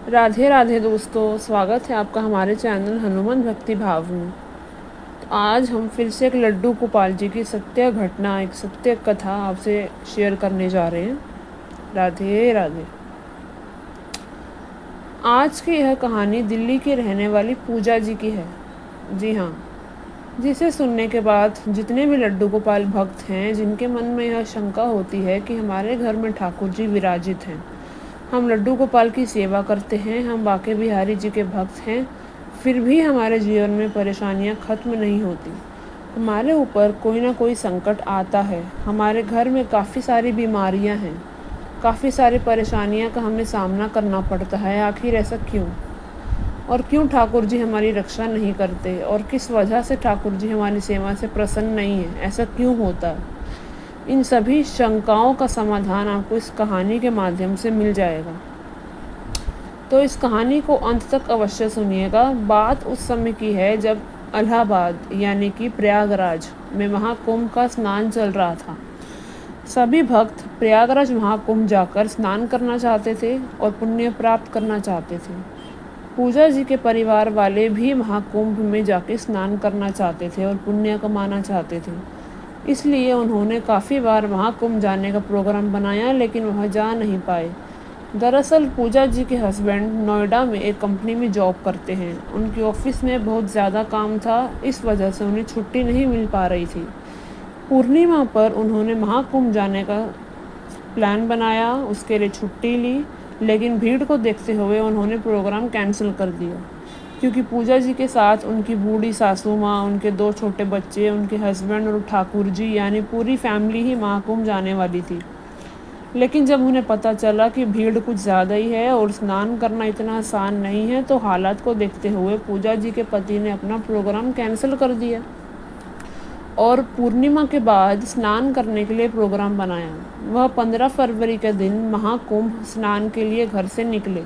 राधे राधे दोस्तों, स्वागत है आपका हमारे चैनल हनुमान भक्ति भाव में। तो आज हम फिर से एक लड्डू गोपाल जी की सत्य घटना, एक सत्य कथा आपसे शेयर करने जा रहे हैं। राधे राधे। आज की यह कहानी दिल्ली की रहने वाली पूजा जी की है। जी हाँ, जिसे सुनने के बाद जितने भी लड्डू गोपाल भक्त हैं, जिनके मन में यह शंका होती है कि हमारे घर में ठाकुर जी विराजित हैं, हम लड्डू गोपाल की सेवा करते हैं, हम बांके बिहारी जी के भक्त हैं, फिर भी हमारे जीवन में परेशानियां ख़त्म नहीं होती। हमारे ऊपर कोई ना कोई संकट आता है, हमारे घर में काफ़ी सारी बीमारियां हैं, काफ़ी सारी परेशानियां का हमें सामना करना पड़ता है। आखिर ऐसा क्यों? और क्यों ठाकुर जी हमारी रक्षा नहीं करते? और किस वजह से ठाकुर जी हमारी सेवा से प्रसन्न नहीं है? ऐसा क्यों होता है? इन सभी शंकाओं का समाधान आपको इस कहानी के माध्यम से मिल जाएगा। तो इस कहानी को अंत तक अवश्य सुनिएगा। बात उस समय की है जब इलाहाबाद यानी कि प्रयागराज में महाकुंभ का स्नान चल रहा था। सभी भक्त प्रयागराज महाकुंभ जाकर स्नान करना चाहते थे और पुण्य प्राप्त करना चाहते थे। पूजा जी के परिवार वाले भी महाकुंभ में जाके स्नान करना चाहते थे और पुण्य कमाना चाहते थे। इसलिए उन्होंने काफ़ी बार महाकुंभ जाने का प्रोग्राम बनाया, लेकिन वह जा नहीं पाए। दरअसल पूजा जी के हस्बैंड नोएडा में एक कंपनी में जॉब करते हैं। उनके ऑफिस में बहुत ज़्यादा काम था, इस वजह से उन्हें छुट्टी नहीं मिल पा रही थी। पूर्णिमा पर उन्होंने महाकुंभ जाने का प्लान बनाया, उसके लिए छुट्टी ली, लेकिन भीड़ को देखते हुए उन्होंने प्रोग्राम कैंसिल कर दिया, क्योंकि पूजा जी के साथ उनकी बूढ़ी सासू माँ, उनके 2 छोटे बच्चे, उनके हस्बैंड और ठाकुर जी यानी पूरी फैमिली ही महाकुंभ जाने वाली थी। लेकिन जब उन्हें पता चला कि भीड़ कुछ ज़्यादा ही है और स्नान करना इतना आसान नहीं है, तो हालात को देखते हुए पूजा जी के पति ने अपना प्रोग्राम कैंसिल कर दिया और पूर्णिमा के बाद स्नान करने के लिए प्रोग्राम बनाया। वह 15 फरवरी के दिन महाकुंभ स्नान के लिए घर से निकले।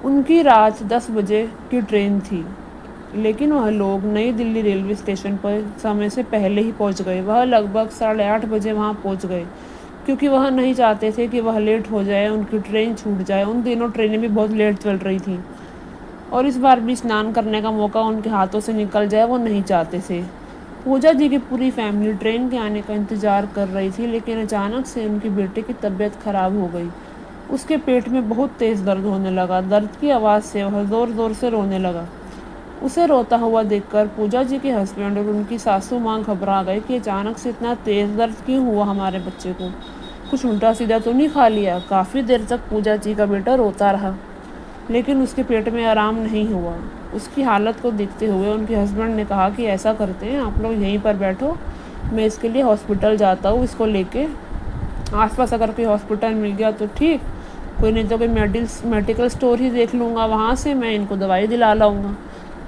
उनकी रात 10 बजे की ट्रेन थी, लेकिन वह लोग नई दिल्ली रेलवे स्टेशन पर समय से पहले ही पहुंच गए। वह लगभग 8:30 बजे वहां पहुंच गए, क्योंकि वह नहीं चाहते थे कि वह लेट हो जाए, उनकी ट्रेन छूट जाए। उन दिनों ट्रेनें भी बहुत लेट चल रही थी और इस बार भी स्नान करने का मौका उनके हाथों से निकल जाए, वो नहीं चाहते थे। पूजा जी की पूरी फैमिली ट्रेन के आने का इंतज़ार कर रही थी, लेकिन अचानक से उनकी बेटे की तबीयत खराब हो गई। उसके पेट में बहुत तेज़ दर्द होने लगा। दर्द की आवाज़ से वह ज़ोर ज़ोर से रोने लगा। उसे रोता हुआ देखकर पूजा जी के हस्बैंड और उनकी सासू माँ घबरा गए कि अचानक से इतना तेज़ दर्द क्यों हुआ हमारे बच्चे को, कुछ उल्टा सीधा तो नहीं खा लिया। काफ़ी देर तक पूजा जी का बेटा रोता रहा, लेकिन उसके पेट में आराम नहीं हुआ। उसकी हालत को देखते हुए उनके हस्बैंड ने कहा कि ऐसा करते हैं, आप लोग यहीं पर बैठो, मैं इसके लिए हॉस्पिटल जाता हूँ। इसको लेके आसपास अगर कोई हॉस्पिटल मिल गया तो ठीक, कोई नहीं तो कोई मेडिकल स्टोर ही देख लूँगा, वहाँ से मैं इनको दवाई दिला लाऊँगा।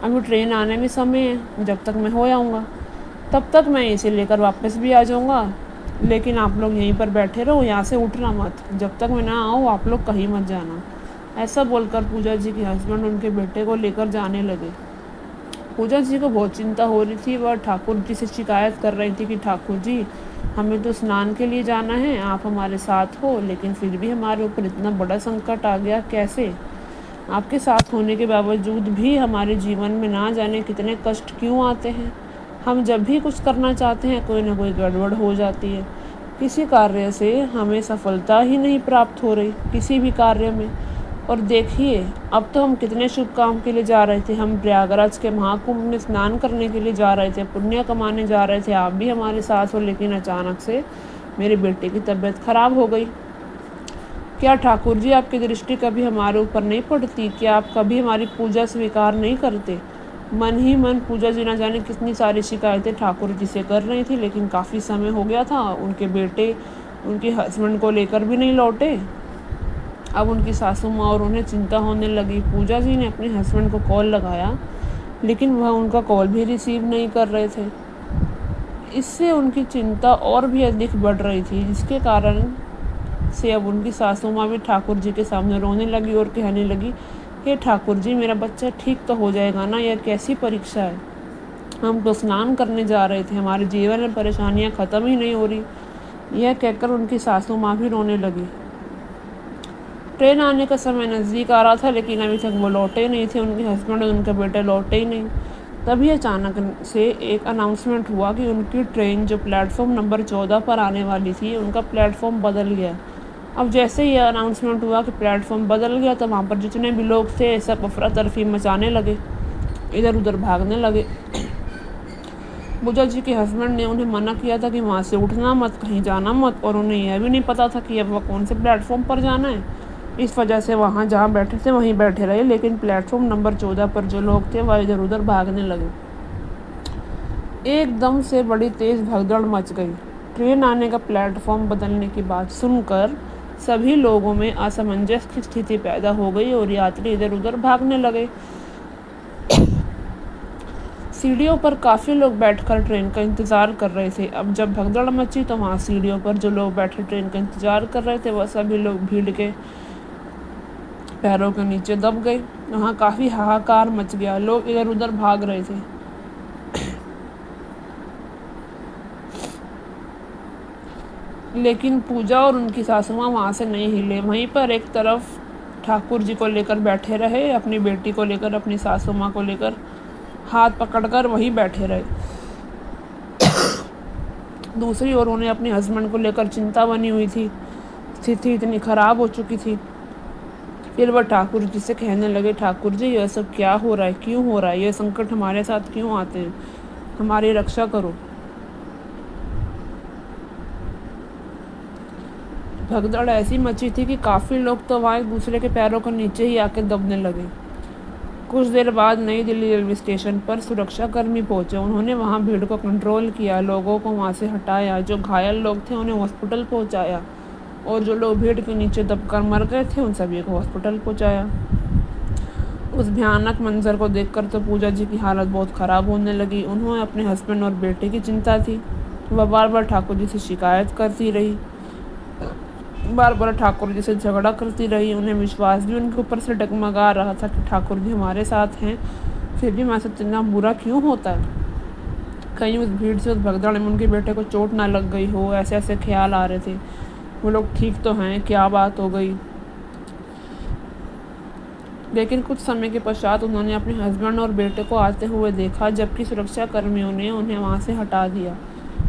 अभी ट्रेन आने में समय है, जब तक मैं हो आऊँगा तब तक मैं इसे लेकर वापस भी आ जाऊँगा। लेकिन आप लोग यहीं पर बैठे रहो, यहाँ से उठना मत, जब तक मैं ना आऊँ आप लोग कहीं मत जाना। ऐसा बोलकर पूजा जी के हस्बैंड उनके बेटे को लेकर जाने लगे। पूजा जी को बहुत चिंता हो रही थी। वह ठाकुर जी से शिकायत कर रही थी कि ठाकुर जी, हमें तो स्नान के लिए जाना है, आप हमारे साथ हो, लेकिन फिर भी हमारे ऊपर इतना बड़ा संकट आ गया, कैसे? आपके साथ होने के बावजूद भी हमारे जीवन में ना जाने कितने कष्ट क्यों आते हैं। हम जब भी कुछ करना चाहते हैं, कोई ना कोई गड़बड़ हो जाती है। किसी कार्य से हमें सफलता ही नहीं प्राप्त हो रही, किसी भी कार्य में। और देखिए, अब तो हम कितने शुभ काम के लिए जा रहे थे, हम प्रयागराज के महाकुंभ में स्नान करने के लिए जा रहे थे, पुण्य कमाने जा रहे थे, आप भी हमारे साथ हो, लेकिन अचानक से मेरे बेटे की तबीयत खराब हो गई। क्या ठाकुर जी आपकी दृष्टि कभी हमारे ऊपर नहीं पड़ती? क्या आप कभी हमारी पूजा स्वीकार नहीं करते? मन ही मन पूजा जी न जाने कितनी सारी शिकायतें ठाकुर जी से कर रही थी, लेकिन काफ़ी समय हो गया था, उनके बेटे उनके हस्बैंड को लेकर भी नहीं लौटे। अब उनकी सासू माँ और उन्हें चिंता होने लगी। पूजा जी ने अपने हस्बैंड को कॉल लगाया, लेकिन वह उनका कॉल भी रिसीव नहीं कर रहे थे। इससे उनकी चिंता और भी अधिक बढ़ रही थी, जिसके कारण से अब उनकी सासू माँ भी ठाकुर जी के सामने रोने लगी और कहने लगी, हे ठाकुर जी, मेरा बच्चा ठीक तो हो जाएगा ना? यह कैसी परीक्षा है? हम तो स्नान करने जा रहे थे, हमारे जीवन में परेशानियाँ ख़त्म ही नहीं हो रही। यह कहकर उनकी सासू माँ भी रोने लगी। ट्रेन आने का समय नज़दीक आ रहा था, लेकिन अभी तक वो लौटे नहीं थे। उनके हस्बैंड और उनके बेटे लौटे ही नहीं। तभी अचानक से एक अनाउंसमेंट हुआ कि उनकी ट्रेन जो प्लेटफॉर्म नंबर 14 पर आने वाली थी, उनका प्लेटफॉर्म बदल गया। अब जैसे ही अनाउंसमेंट हुआ कि प्लेटफॉर्म बदल गया, तो वहाँ पर जितने भी लोग थे सब अफरा तफरी मचाने लगे, इधर उधर भागने लगे। पूजा जी के हस्बैंड ने उन्हें मना किया था कि वहाँ से उठना मत, कहीं जाना मत, और उन्हें यह भी नहीं पता था कि अब वह कौन से प्लेटफॉर्म पर जाना है। इस वजह से वहाँ जहाँ बैठे थे वहीं बैठे रहे, लेकिन प्लेटफॉर्म नंबर 14 पर जो लोग थे वह इधर उधर भागने लगे। एकदम से बड़ी तेज़ भगदड़ मच गई। ट्रेन आने का प्लेटफॉर्म बदलने की बात सुनकर सभी लोगों में असमंजस की स्थिति पैदा हो गई और यात्री इधर उधर भागने लगे। सीढ़ियों पर काफ़ी लोग बैठकर ट्रेन का इंतज़ार कर रहे थे। अब जब भगदड़ मची तो वहाँ सीढ़ियों पर जो लोग बैठे ट्रेन का इंतज़ार कर रहे थे, वह सभी लोग भीड़ के पैरों के नीचे दब गए। वहाँ काफ़ी हाहाकार मच गया, लोग इधर उधर भाग रहे थे। लेकिन पूजा और उनकी सासू माँ वहाँ से नहीं हिले। वहीं पर एक तरफ ठाकुर जी को लेकर बैठे रहे, अपनी बेटी को लेकर, अपनी सासू माँ को लेकर हाथ पकड़कर वहीं बैठे रहे। दूसरी ओर उन्हें अपने हस्बैंड को लेकर चिंता बनी हुई थी। स्थिति इतनी ख़राब हो चुकी थी। फिर वह ठाकुर जी से कहने लगे, ठाकुर जी यह सब क्या हो रहा है, क्यों हो रहा है, ये संकट हमारे साथ क्यों आते हैं, हमारी रक्षा करो। भगदड़ ऐसी मची थी कि काफ़ी लोग तो वहाँ एक दूसरे के पैरों के नीचे ही आके दबने लगे। कुछ देर बाद नई दिल्ली रेलवे स्टेशन पर सुरक्षाकर्मी पहुंचे। उन्होंने वहां भीड़ को कंट्रोल किया, लोगों को वहां से हटाया, जो घायल लोग थे उन्हें हॉस्पिटल पहुंचाया, और जो लोग भीड़ के नीचे दबकर मर गए थे उन सभी को हॉस्पिटल पहुंचाया। उस भयानक मंजर को देखकर तो पूजा जी की हालत बहुत ख़राब होने लगी। उन्होंने अपने हस्बैंड और बेटे की चिंता थी। वह बार बार ठाकुर जी से शिकायत करती रही, बार बार ठाकुर जी से झगड़ा करती रही। उन्हें विश्वास भी उनके ऊपर से डगमगा रहा था कि ठाकुर जी हमारे साथ हैं, फिर भी हमारे साथ इतना बुरा क्यों होता है। कहीं उस भीड़ से, उस भगदड़ में उनके बेटे को चोट ना लग गई हो, ऐसे ऐसे ख्याल आ रहे थे। वो लोग ठीक तो हैं, क्या बात हो गई। लेकिन कुछ समय के पश्चात उन्होंने अपने हस्बैंड और बेटे को आते हुए देखा, जबकि सुरक्षा कर्मियों ने उन्हें वहाँ से हटा दिया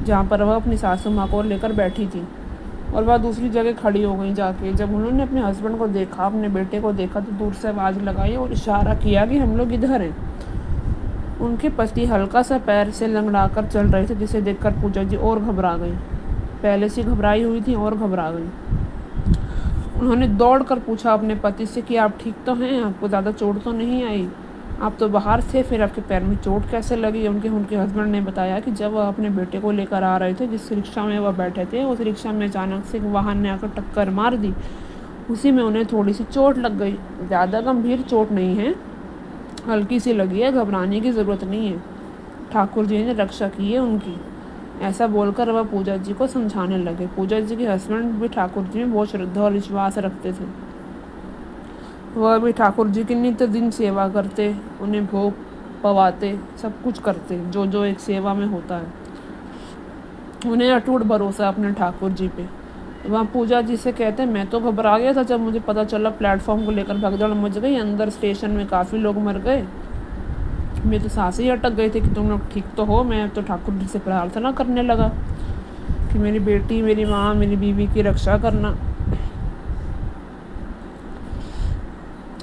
जहाँ पर वह अपनी सासू माँ को लेकर बैठी थी, और वह दूसरी जगह खड़ी हो गई जाके। जब उन्होंने अपने हस्बैंड को देखा, अपने बेटे को देखा, तो दूर से आवाज़ लगाई और इशारा किया कि हम लोग इधर हैं। उनके पति हल्का सा पैर से लंगड़ा कर चल रहे थे, जिसे देखकर पूजा जी और घबरा गई। पहले से घबराई हुई थी और घबरा गई। उन्होंने दौड़ कर पूछा अपने पति से कि आप ठीक तो हैं, आपको ज़्यादा चोट तो नहीं आई, आप तो बाहर थे, फिर आपके पैर में चोट कैसे लगी। उनके हस्बैंड ने बताया कि जब वह अपने बेटे को लेकर आ रहे थे, जिस रिक्शा में वह बैठे थे, उस रिक्शा में अचानक से एक वाहन ने आकर टक्कर मार दी। उसी में उन्हें थोड़ी सी चोट लग गई। ज़्यादा गंभीर चोट नहीं है, हल्की सी लगी है, घबराने की ज़रूरत नहीं है, ठाकुर जी ने रक्षा की है उनकी। ऐसा बोलकर वह पूजा जी को समझाने लगे। पूजा जी के हस्बैंड भी ठाकुर जी में बहुत श्रद्धा और विश्वास रखते थे। वह भी ठाकुर जी की नित्य दिन सेवा करते, उन्हें भोग पवाते, सब कुछ करते जो जो एक सेवा में होता है। उन्हें अटूट भरोसा अपने ठाकुर जी पे। वह पूजा जी से कहते, मैं तो घबरा गया था जब मुझे पता चला प्लेटफॉर्म को लेकर भगदड़ मच गई, अंदर स्टेशन में काफ़ी लोग मर गए, मेरी तो सांसें ही अटक गई थी कि तुम लोग ठीक तो हो। मैं तो ठाकुर जी से प्रार्थना करने लगा कि मेरी बेटी, मेरी माँ, मेरी बीवी की रक्षा करना।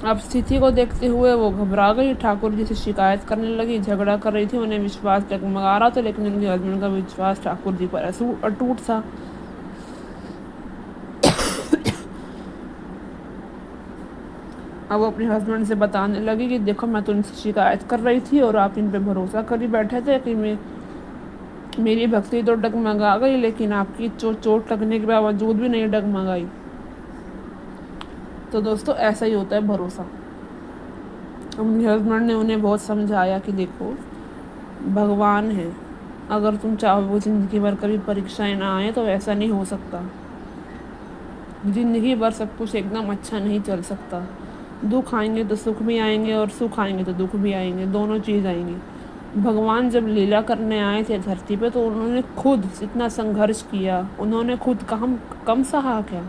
अब स्थिति को देखते हुए वो घबरा गई, ठाकुर जी से शिकायत करने लगी, झगड़ा कर रही थी। उन्हें विश्वास डगमगा रहा था, लेकिन उनके हस्बैंड का विश्वास ठाकुर जी पर अटूट था। अब वो अपने हस्बैंड से बताने लगी कि देखो, मैं तो उनसे शिकायत कर रही थी और आप इन पे भरोसा कर ही बैठे थे कि मेरी भक्ति तो डगमगा गई, लेकिन आपकी चोट लगने के बावजूद भी नहीं डगमगाई। तो दोस्तों, ऐसा ही होता है भरोसा। उनके हस्बैंड ने उन्हें बहुत समझाया कि देखो, भगवान है, अगर तुम चाहो वो ज़िंदगी भर कभी परीक्षाएं ना आए तो ऐसा नहीं हो सकता। ज़िंदगी भर सब कुछ एकदम अच्छा नहीं चल सकता। दुख आएंगे तो सुख भी आएंगे, और सुख आएंगे तो दुख भी आएंगे, दोनों चीज़ आएंगी। भगवान जब लीला करने आए थे धरती पे, तो उन्होंने खुद इतना संघर्ष किया, उन्होंने खुद कम सहा क्या।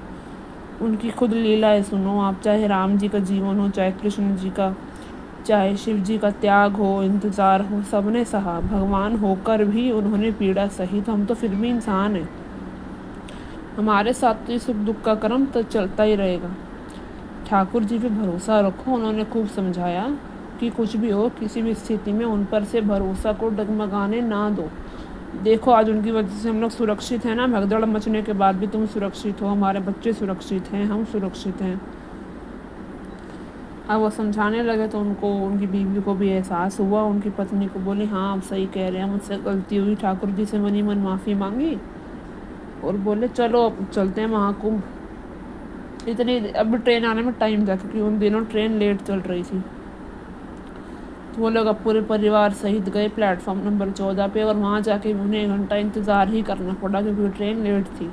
उनकी खुद लीलाएं सुनो आप, चाहे राम जी का जीवन हो, चाहे कृष्ण जी का, चाहे शिव जी का त्याग हो, इंतज़ार हो, सबने सहा। भगवान होकर भी उन्होंने पीड़ा सही, तो हम तो फिर भी इंसान हैं। हमारे साथ तो ये सुख दुख का क्रम तो चलता ही रहेगा। ठाकुर जी पे भरोसा रखो। उन्होंने खूब समझाया कि कुछ भी हो, किसी भी स्थिति में उन पर से भरोसा को डगमगाने ना दो। देखो आज उनकी वजह से हम लोग सुरक्षित हैं ना, भगदड़ मचने के बाद भी तुम सुरक्षित हो, हमारे बच्चे सुरक्षित हैं, हम सुरक्षित हैं। अब वो समझाने लगे तो उनको, उनकी बीवी को भी एहसास हुआ। उनकी पत्नी को बोली, हाँ आप सही कह रहे हैं, मुझसे गलती हुई। ठाकुर जी से मनी मन माफ़ी मांगी और बोले चलो अब चलते हैं महाकुंभ। इतनी अब ट्रेन आने में टाइम था क्योंकि उन दिनों ट्रेन लेट चल रही थी। तो वो लोग अब पूरे परिवार सहित गए प्लेटफॉर्म नंबर 14 पे, और वहाँ जाके उन्हें 1 घंटा इंतज़ार ही करना पड़ा क्योंकि ट्रेन लेट थी।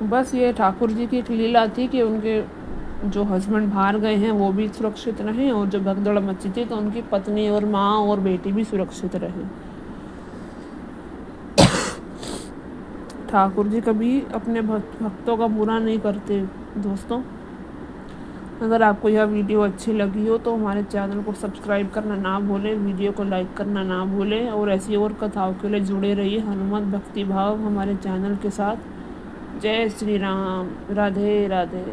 बस ये ठाकुर जी की एक लीला थी कि उनके जो हस्बैंड बाहर गए हैं वो भी सुरक्षित रहें, और जो भगदड़ मची थी तो उनकी पत्नी और माँ और बेटी भी सुरक्षित रहे। ठाकुर जी कभी अपने भक्तों का बुरा नहीं करते। दोस्तों, अगर आपको यह वीडियो अच्छी लगी हो तो हमारे चैनल को सब्सक्राइब करना ना भूलें, वीडियो को लाइक करना ना भूलें, और ऐसी और कथाओं के लिए जुड़े रहिए हनुमत भक्ति भाव हमारे चैनल के साथ। जय श्री राम। राधे राधे।